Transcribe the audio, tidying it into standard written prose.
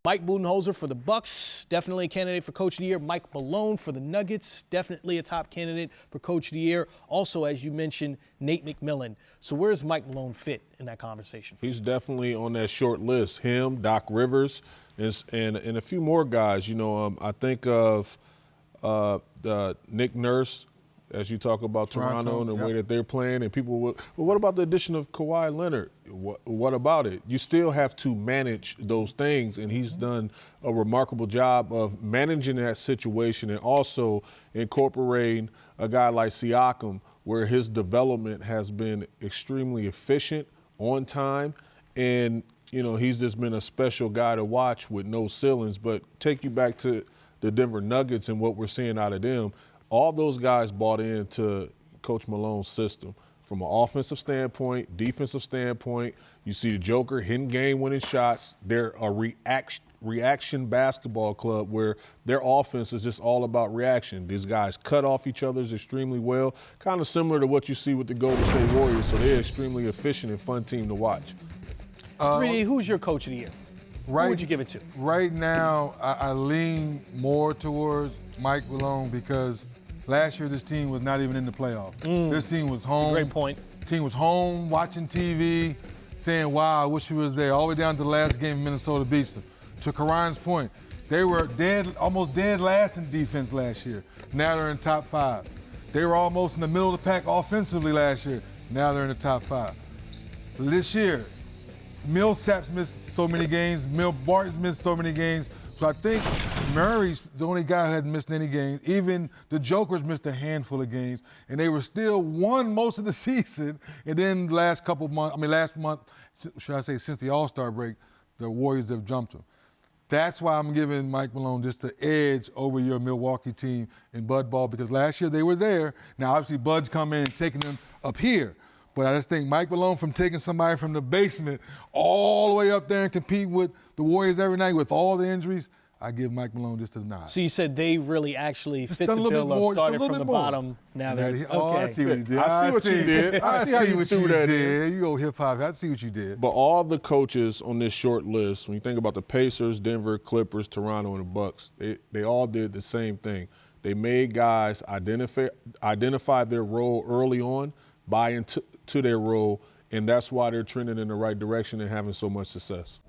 Mike Budenholzer for the Bucks, definitely a candidate for Coach of the Year. Mike Malone for the Nuggets, definitely a top candidate for Coach of the Year. Also, as you mentioned, Nate McMillan. So where's Mike Malone fit in that conversation? He's definitely on that short list. Him, Doc Rivers, and a few more guys. I think of Nick Nurse, as you talk about Toronto and the way that they're playing, and people will, well, what about the addition of Kawhi Leonard? What about it? You still have to manage those things, and he's done a remarkable job of managing that situation and also incorporating a guy like Siakam, where his development has been extremely efficient, on time, and he's just been a special guy to watch with no ceilings. But take you back to the Denver Nuggets and what we're seeing out of them. All those guys bought into Coach Malone's system from an offensive standpoint, defensive standpoint. You see the Joker hitting game-winning shots. They're a reaction basketball club where their offense is just all about reaction. These guys cut off each other extremely well, kind of similar to what you see with the Golden State Warriors. So they're extremely efficient and fun team to watch. 3D, who's your Coach of the Year? Who would you give it to? Right now, I lean more towards Mike Malone because last year this team was not even in the playoffs. This team was home. That's a great point. Team was home, watching TV, saying, wow, I wish we was there, all the way down to the last game Minnesota beats them. To Karan's point, they were almost dead last in defense last year. Now they're in top 5. They were almost in the middle of the pack offensively last year. Now they're in the top 5. This year, Millsap's missed so many games. Barton's missed so many games. So I think Murray's the only guy who hasn't missed any games. Even the Jokers missed a handful of games, and they were still won most of the season. And then last month, should I say, since the All-Star break, the Warriors have jumped them. That's why I'm giving Mike Malone just the edge over your Milwaukee team in Bud Ball, because last year they were there. Now, obviously, Bud's come in and taking them up here. But I just think Mike Malone, from taking somebody from the basement all the way up there and compete with the Warriors every night with all the injuries, I give Mike Malone just a nod. So you said they really actually fit the bill of starting from the bottom. Now they're okay. Oh, I see what you did. I see what you did. I see how you threw that in. You go hip hop. I see what you did. But all the coaches on this short list, when you think about the Pacers, Denver, Clippers, Toronto, and the Bucks, they all did the same thing. They made guys identify their role early on, buy into their role, and that's why they're trending in the right direction and having so much success.